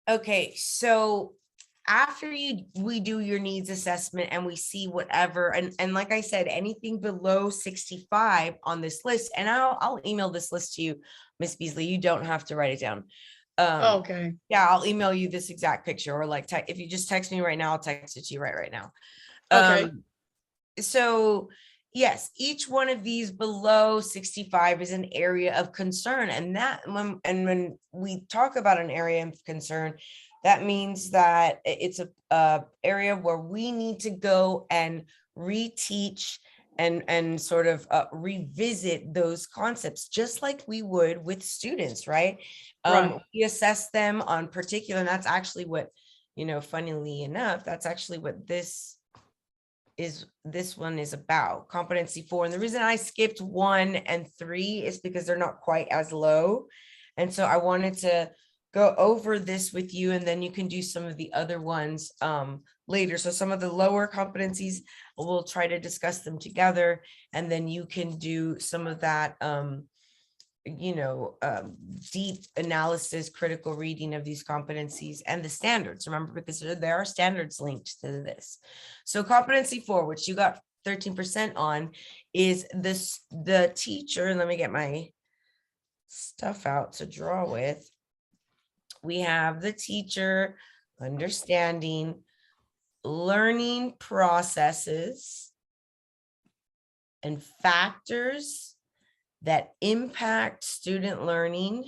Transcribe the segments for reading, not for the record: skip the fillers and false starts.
Okay, so after we do your needs assessment and we see whatever, and like I said, anything below 65 on this list, and I'll email this list to you, Miss Beasley. You don't have to write it down. Okay. Yeah, I'll email you this exact picture, or like if you just text me right now, I'll text it to you right now. Okay. So yes, each one of these below 65 is an area of concern. And when we talk about an area of concern, that means that it's a area where we need to go and reteach and sort of revisit those concepts, just like we would with students, right? Right. We assess them on particular, and that's actually what, funnily enough, that's actually what this one is about, competency 4. And the reason I skipped 1 and 3 is because they're not quite as low. And so I wanted to go over this with you, and then you can do some of the other ones later. So some of the lower competencies, we'll try to discuss them together, and then you can do some of that deep analysis, critical reading of these competencies and the standards. Remember, because there are standards linked to this. So competency 4, which you got 13% on, is the teacher. Let me get my stuff out to draw with. We have the teacher understanding learning processes and factors that impact student learning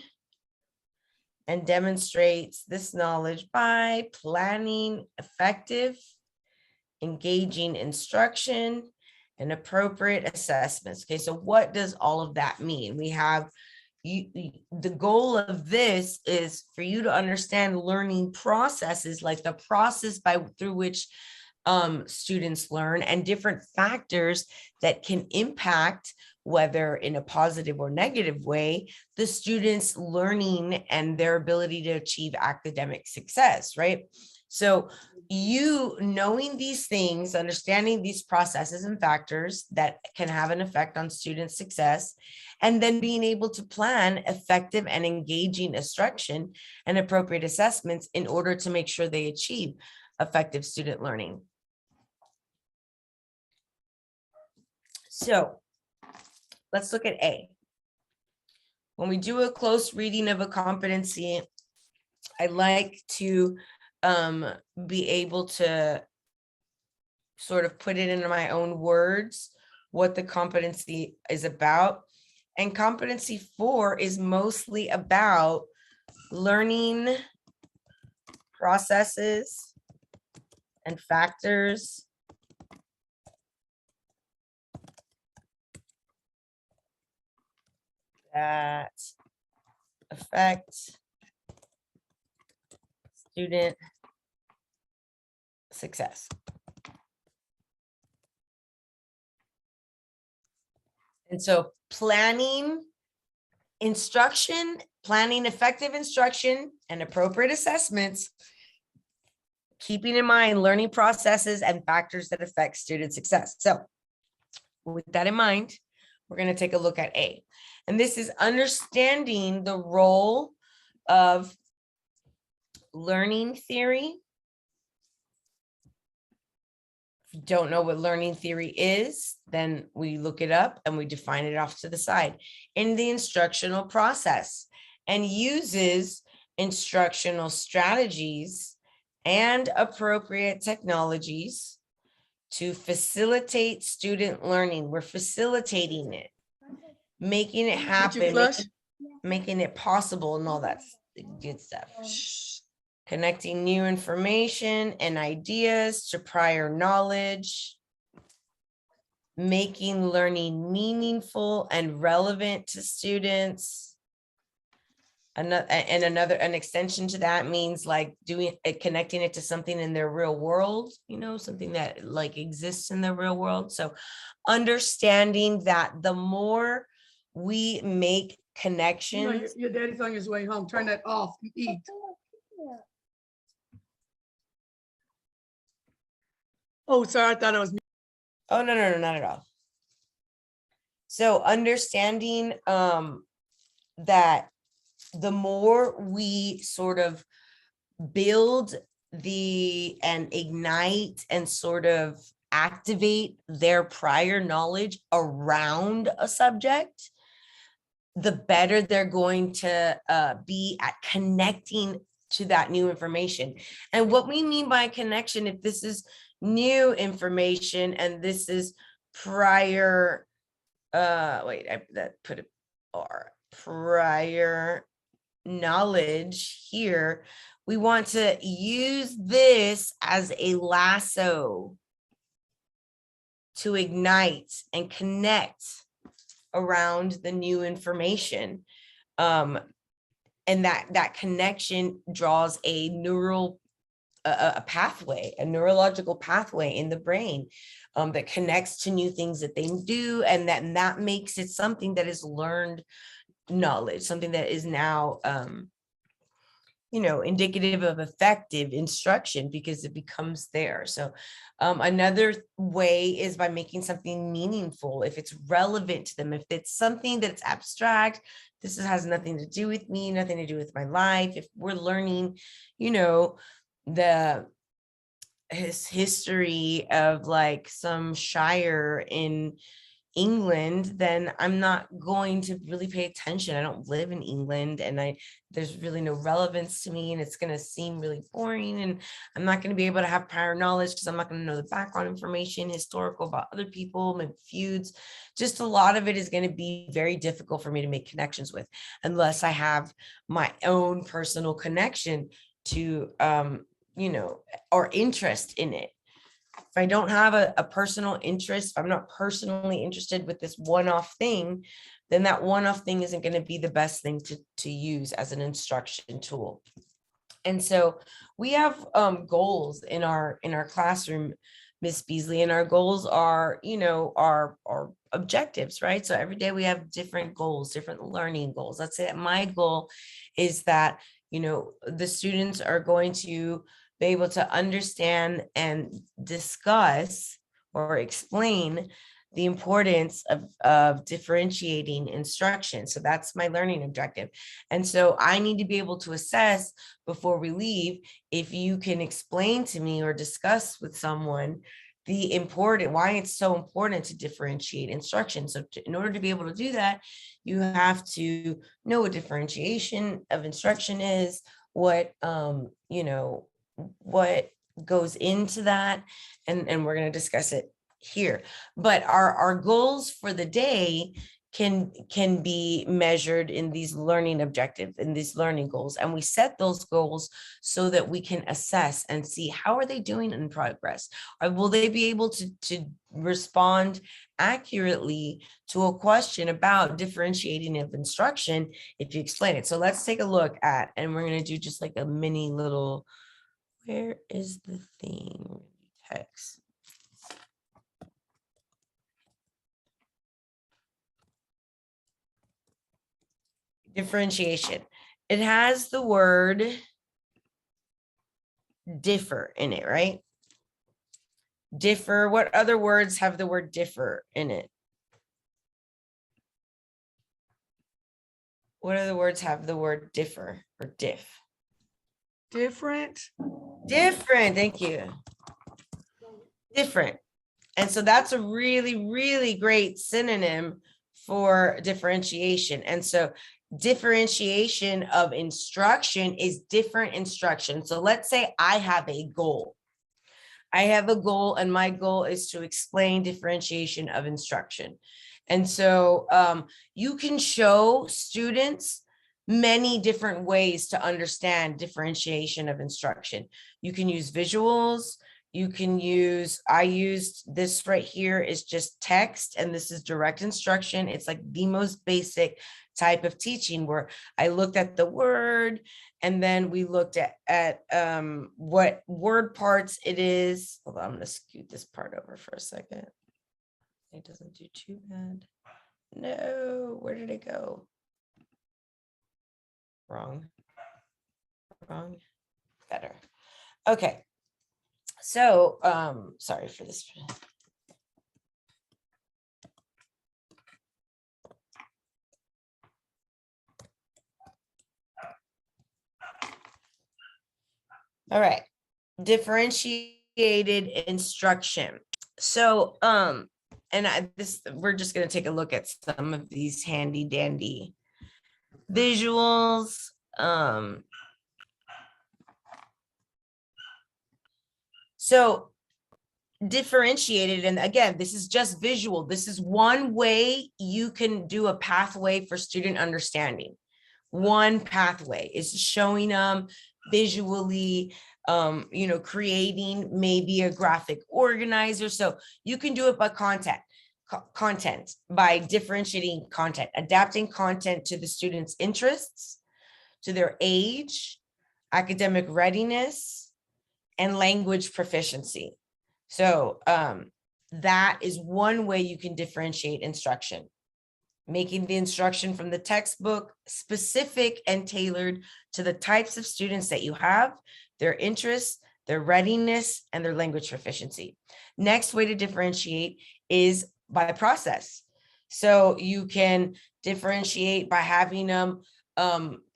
and demonstrates this knowledge by planning effective, engaging instruction, and appropriate assessments. Okay, so what does all of that mean? We have the goal of this is for you to understand learning processes, like the process through which students learn, and different factors that can impact, whether in a positive or negative way, the students' learning and their ability to achieve academic success, right? So you knowing these things, understanding these processes and factors that can have an effect on student success, and then being able to plan effective and engaging instruction and appropriate assessments in order to make sure they achieve effective student learning. So let's look at A. When we do a close reading of a competency, I like to be able to sort of put it into my own words, what the competency is about. And competency 4 is mostly about learning processes and factors that affect student success. And so planning instruction, planning effective instruction and appropriate assessments, keeping in mind learning processes and factors that affect student success. So with that in mind, we're going to take a look at A. And this is understanding the role of learning theory. If you don't know what learning theory is, then we look it up and we define it off to the side in the instructional process, and uses instructional strategies and appropriate technologies to facilitate student learning. We're facilitating it, making it happen, making it possible, and all that good stuff. Connecting new information and ideas to prior knowledge, making learning meaningful and relevant to students. An extension to that means like connecting it to something in their real world, something that like exists in the real world. So understanding that the more we make connections. Your daddy's on his way home. Turn that off and eat. Oh, sorry, I thought it was me. Oh, no, not at all. So understanding that the more we sort of build and ignite and sort of activate their prior knowledge around a subject, the better they're going to be at connecting to that new information. And what we mean by connection, if this is new information and this is prior, put it or prior knowledge here, we want to use this as a lasso to ignite and connect around the new information. And that connection draws a pathway, a neurological pathway in the brain that connects to new things that they do, and that makes it something that is learned knowledge, something that is now indicative of effective instruction because it becomes there. So another way is by making something meaningful. If it's relevant to them, if it's something that's abstract, this has nothing to do with me, nothing to do with my life. If we're learning, the history of like some shire in England, then I'm not going to really pay attention. I don't live in England, and there's really no relevance to me, and it's going to seem really boring, and I'm not going to be able to have prior knowledge because I'm not going to know the background information, historical about other people, maybe feuds. Just a lot of it is going to be very difficult for me to make connections with unless I have my own personal connection to or interest in it. If I don't have a personal interest, if I'm not personally interested with this one-off thing, then that one-off thing isn't going to be the best thing to use as an instruction tool. And so we have goals in our classroom, Miss Beasley, and our goals are, our objectives, right? So every day we have different goals, different learning goals. Let's say that my goal is that, the students are going to be able to understand and discuss or explain the importance of differentiating instruction. So that's my learning objective. And so I need to be able to assess before we leave if you can explain to me or discuss with someone why it's so important to differentiate instruction. So in order to be able to do that, you have to know what differentiation of instruction is, what goes into that, and we're going to discuss it here. But our goals for the day can be measured in these learning objectives, in these learning goals, and we set those goals so that we can assess and see how are they doing in progress, or will they be able to respond accurately to a question about differentiating of instruction if you explain it. So let's take a look at, and we're going to do just like a mini little, where is the thing? Text. Differentiation. It has the word differ in it, right? Differ. What other words have the word differ in it? What other words have the word differ or diff? Different. Different. Thank you. Different. And so that's a really, really great synonym for differentiation. And so differentiation of instruction is different instruction. So let's say I have a goal. I have a goal, and my goal is to explain differentiation of instruction. And so you can show students many different ways to understand differentiation of instruction. You can use visuals. I used this right here is just text, and this is direct instruction. It's like the most basic type of teaching where I looked at the word, and then we looked at what word parts it is. Hold on, I'm going to scoot this part over for a second. It doesn't do too bad. No, where did it go? Wrong. Better. Okay. So, sorry for this. All right. Differentiated instruction. So, we're just going to take a look at some of these handy dandy visuals. So differentiated, and again, this is just visual. This is one way you can do a pathway for student understanding. One pathway is showing them visually, creating maybe a graphic organizer. So you can do it by content by differentiating content, adapting content to the student's interests, to their age, academic readiness, and language proficiency. So that is one way you can differentiate instruction, making the instruction from the textbook specific and tailored to the types of students that you have, their interests, their readiness, and their language proficiency. Next way to differentiate is by process. So you can differentiate by having them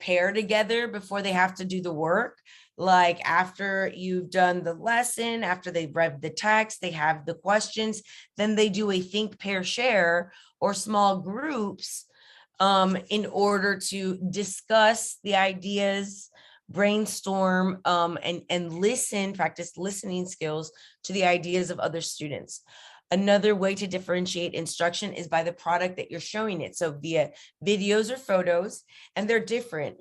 pair together before they have to do the work. Like after you've done the lesson, after they've read the text, they have the questions, then they do a think, pair, share, or small groups in order to discuss the ideas, brainstorm, and listen, practice listening skills to the ideas of other students. Another way to differentiate instruction is by the product that you're showing it. So via videos or photos, and they're different.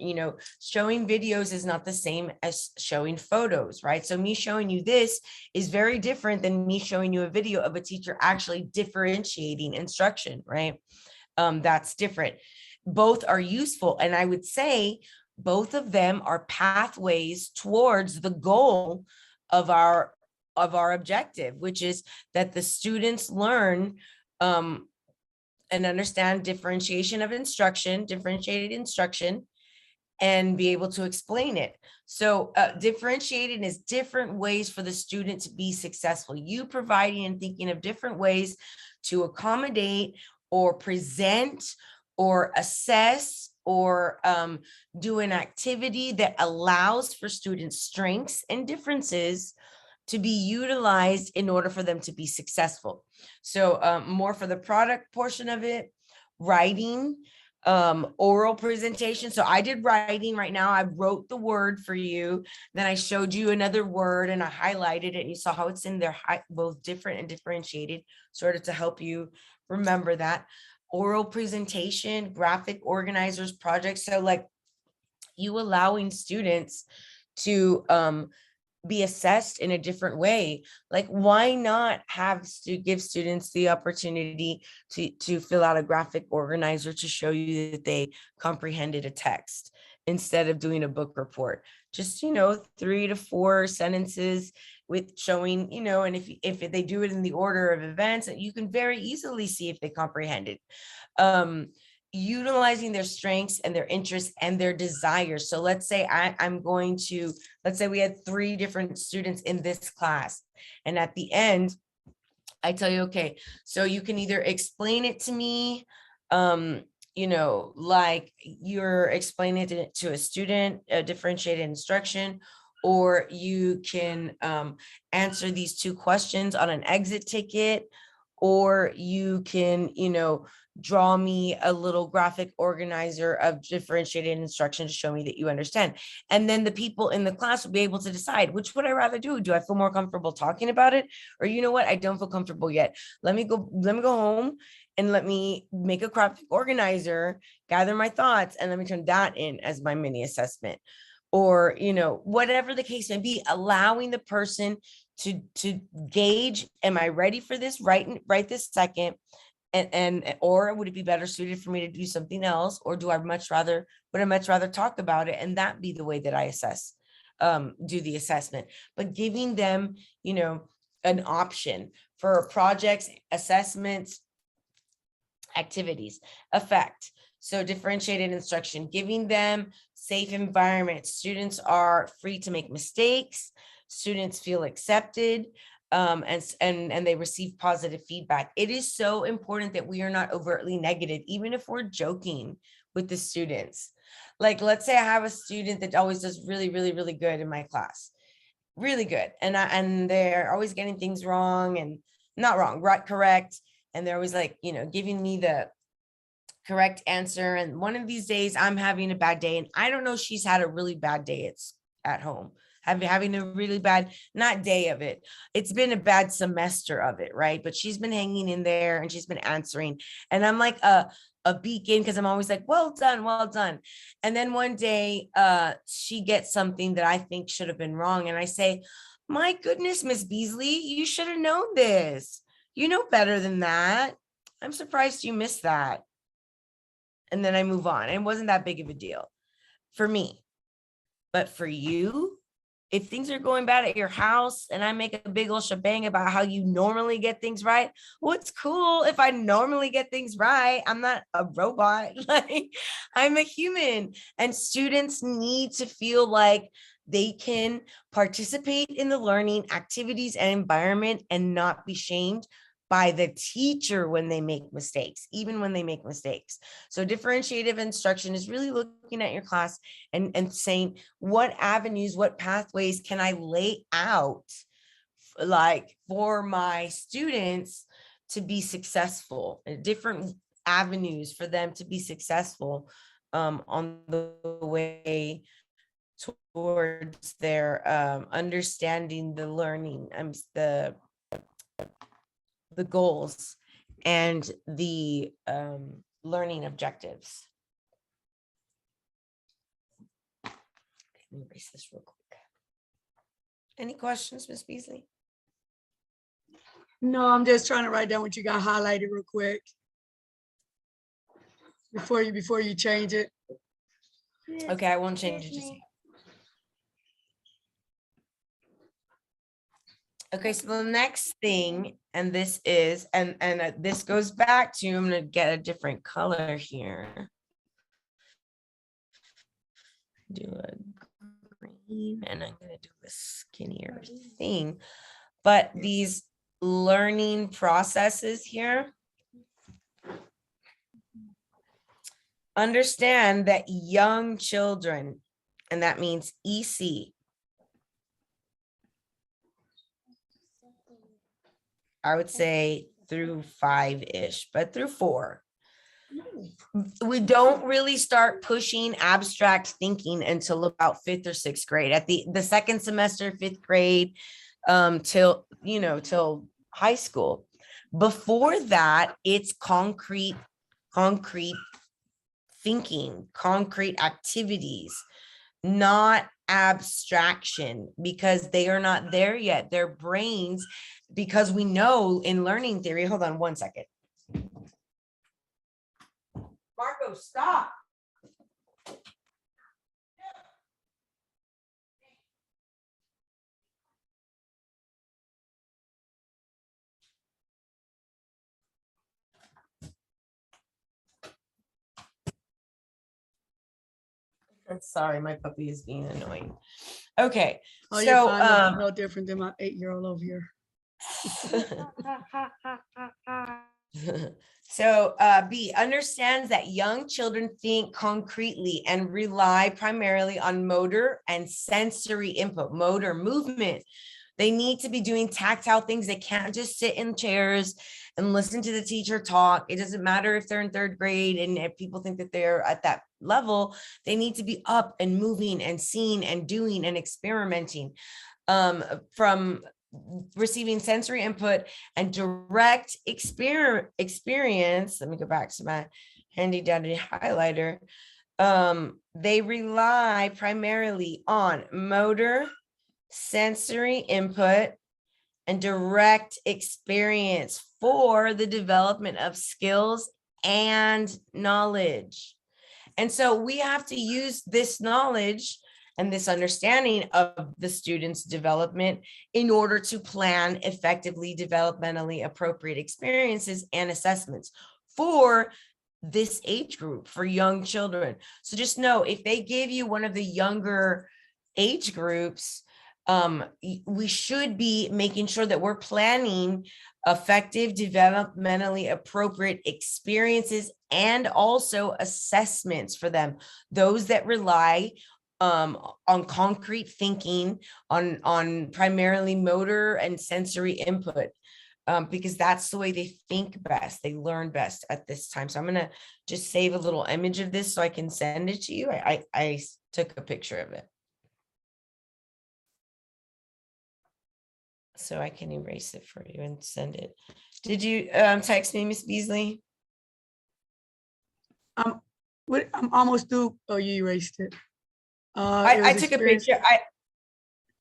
Showing videos is not the same as showing photos, right? So me showing you this is very different than me showing you a video of a teacher actually differentiating instruction, right? That's different. Both are useful. And I would say both of them are pathways towards the goal of our objective, which is that the students learn and understand differentiated instruction, and be able to explain it. So differentiating is different ways for the student to be successful. You providing and thinking of different ways to accommodate or present or assess or do an activity that allows for students' strengths and differences to be utilized in order for them to be successful. So more for the product portion of it, writing, oral presentation. So I did writing right now. I wrote the word for you. Then I showed you another word and I highlighted it. And you saw how it's in there, both different and differentiated, sort of to help you remember that. Oral presentation, graphic organizers projects. So like you allowing students to be assessed in a different way. Like, why not give students the opportunity to fill out a graphic organizer to show you that they comprehended a text instead of doing a book report? Just 3 to 4 sentences with showing, and if they do it in the order of events, you can very easily see if they comprehended. Utilizing their strengths and their interests and their desires. So let's say let's say we had 3 different students in this class. And at the end, I tell you, okay, so you can either explain it to me, like you're explaining it to a student, differentiated instruction, or you can answer these 2 questions on an exit ticket, or you can, draw me a little graphic organizer of differentiated instruction to show me that you understand. And then the people in the class will be able to decide, which would I rather do? Do I feel more comfortable talking about it? Or you know what? I don't feel comfortable yet. Let me go home and let me make a graphic organizer, gather my thoughts, and let me turn that in as my mini assessment. Or, whatever the case may be, allowing the person to gauge, am I ready for this right this second? Or would it be better suited for me to do something else? Or would I much rather talk about it, and that be the way that I do the assessment? But giving them, an option for projects, assessments, activities, effect. So differentiated instruction, giving them safe environments. Students are free to make mistakes. Students feel accepted. And they receive positive feedback. It is so important that we are not overtly negative, even if we're joking with the students. Like, let's say I have a student that always does really, really, really good in my class. really good. And they're always getting things wrong, and not wrong, right, correct. And they're always like, giving me the correct answer. And one of these days I'm having a bad day, and I don't know, she's had a really bad day at home. Having a really bad, not day of it. It's been a bad semester of it, right? But she's been hanging in there and she's been answering. And I'm like a beacon, because I'm always like, well done, well done. And then one day she gets something that I think should have been wrong. And I say, my goodness, Miss Beasley, you should have known this. You know better than that. I'm surprised you missed that. And then I move on. It wasn't that big of a deal for me. But for you, if things are going bad at your house and I make a big old shebang about how you normally get things right, well, it's cool if I normally get things right. I'm not a robot. Like, I'm a human, and students need to feel like they can participate in the learning activities and environment and not be shamed by the teacher when they make mistakes, even when they make mistakes. So differentiative instruction is really looking at your class and saying, what avenues, what pathways can I lay out like for my students to be successful, different avenues for them to be successful on the way towards their understanding the learning, the goals and the learning objectives. Let me erase this real quick. Any questions, Ms. Beasley? No, I'm just trying to write down what you got highlighted real quick before you change it. Okay, I won't change it just yet. Okay, so the next thing, and this is, and this goes back to, I'm gonna get a different color here. Do a green, and I'm gonna do a skinnier thing. But these learning processes here, understand that young children, and that means EC, I would say through 5-ish, but through 4. We don't really start pushing abstract thinking until about 5th or 6th grade. At the second semester, 5th grade, till high school. Before that, it's concrete thinking, concrete activities, not abstraction, because they are not there yet. Their brains, because we know in learning theory, hold on one second. Marco, stop. I'm sorry, my puppy is being annoying. Okay, Oh, you're so fine. No different than my 8-year-old over here. So B, understands that young children think concretely and rely primarily on motor and sensory input, motor movement. They need to be doing tactile things. They can't just sit in chairs and listen to the teacher talk. It doesn't matter if they're in 3rd grade and if people think that they're at that level. They need to be up and moving and seeing and doing and experimenting. From receiving sensory input and direct experience. Let me go back to my handy dandy highlighter. They rely primarily on motor, sensory input, and direct experience for the development of skills and knowledge. And so we have to use this knowledge and this understanding of the student's development in order to plan effectively developmentally appropriate experiences and assessments for this age group, for young children. So just know, if they give you one of the younger age groups, we should be making sure that we're planning effective developmentally appropriate experiences and also assessments for them, those that rely on concrete thinking, on primarily motor and sensory input, because that's the way they think best, they learn best at this time. So I'm gonna just save a little image of this so I can send it to you. I took a picture of it. So I can erase it for you and send it. Did you text me, Miss Beasley? I'm almost through. Oh, you erased it. It I was took a experience. picture.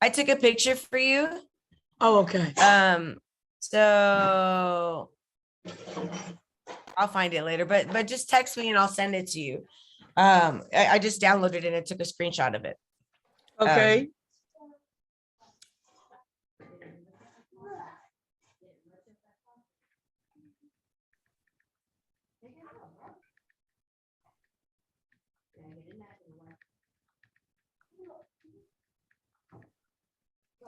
I took a picture for you. Oh, okay. So I'll find it later, but just text me and I'll send it to you. I just downloaded it and I took a screenshot of it. Okay.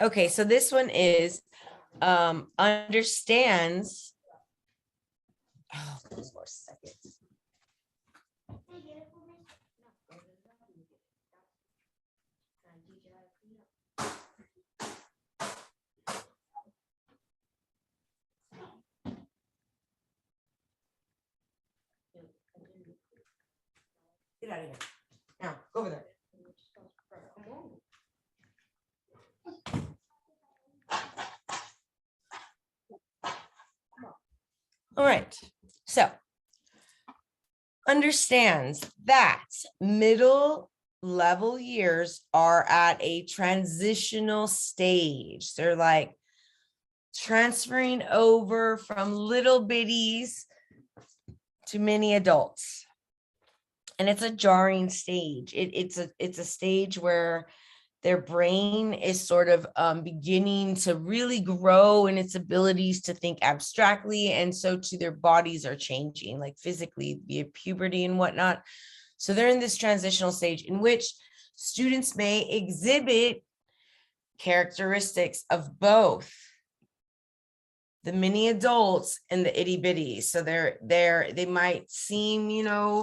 Okay, so this one is understands. Oh, one more second. Get out of here. Now, go over there. All right, so understands that middle level years are at a transitional stage. They're like transferring over from little bitties to many adults. And it's a jarring stage. It's a stage where their brain is sort of beginning to really grow in its abilities to think abstractly. And so too, their bodies are changing, like physically via puberty and whatnot. So they're in this transitional stage in which students may exhibit characteristics of both the mini adults and the itty bitties. So they might seem,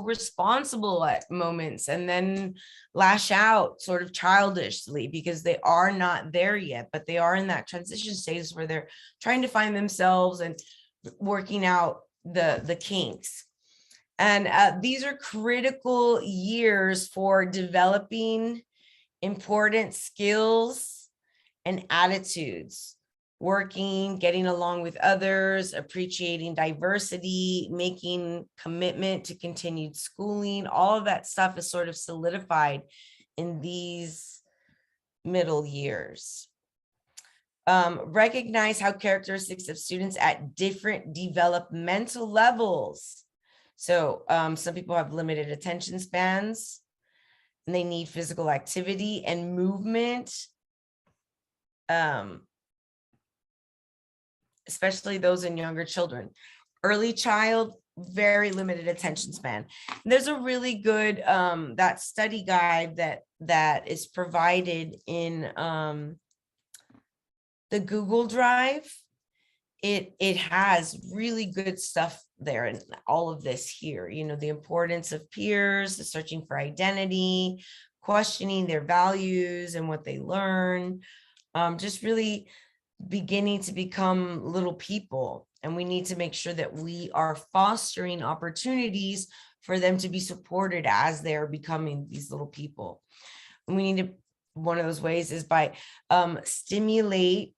responsible at moments and then lash out sort of childishly because they are not there yet, but they are in that transition stage where they're trying to find themselves and working out the kinks. And these are critical years for developing important skills and attitudes. Working, getting along with others, appreciating diversity, making commitment to continued schooling, all of that stuff is sort of solidified in these middle years. Recognize how characteristics of students at different developmental levels. So some people have limited attention spans and they need physical activity and movement. Especially those in younger children. Early child, very limited attention span. There's a really good that study guide that is provided in the Google Drive. It has really good stuff there, and all of this here, the importance of peers, the searching for identity, questioning their values and what they learn, just really beginning to become little people. And we need to make sure that we are fostering opportunities for them to be supported as they're becoming these little people. And we need to, one of those ways is by stimulating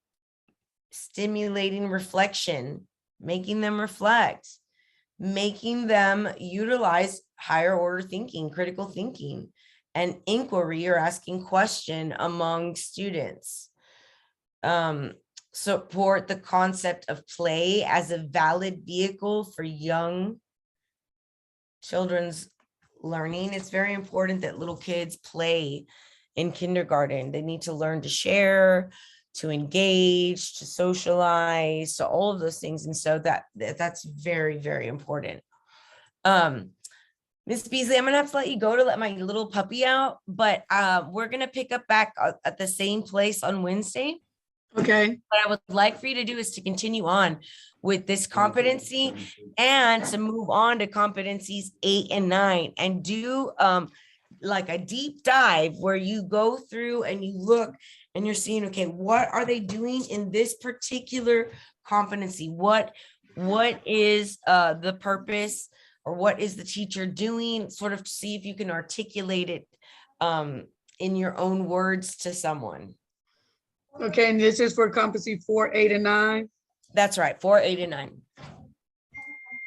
reflection, making them reflect, making them utilize higher order thinking, critical thinking, and inquiry or asking question among students. Support the concept of play as a valid vehicle for young children's learning. It's very important that little kids play in kindergarten. They need to learn to share, to engage, to socialize, to all of those things. And so that's very, very important. Miss Beasley, I'm gonna have to let you go to let my little puppy out, but we're gonna pick up back at the same place on Wednesday. Okay. What I would like for you to do is to continue on with this competency and to move on to competencies 8 and 9 and do like a deep dive where you go through and you look and you're seeing, okay, what are they doing in this particular competency? What is the purpose, or what is the teacher doing? Sort of see if you can articulate it in your own words to someone. Okay, and this is for competency 4, 8, and 9. That's right, 4, 8, and 9.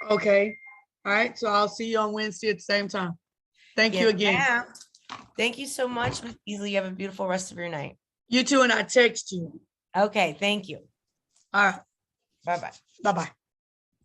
Okay. All right. So I'll see you on Wednesday at the same time. Thank you Yes, again. ma'am. Thank you so much, Ms. Beasley. You have a beautiful rest of your night. You too, and I text you. Okay, thank you. All right. Bye-bye. Bye-bye.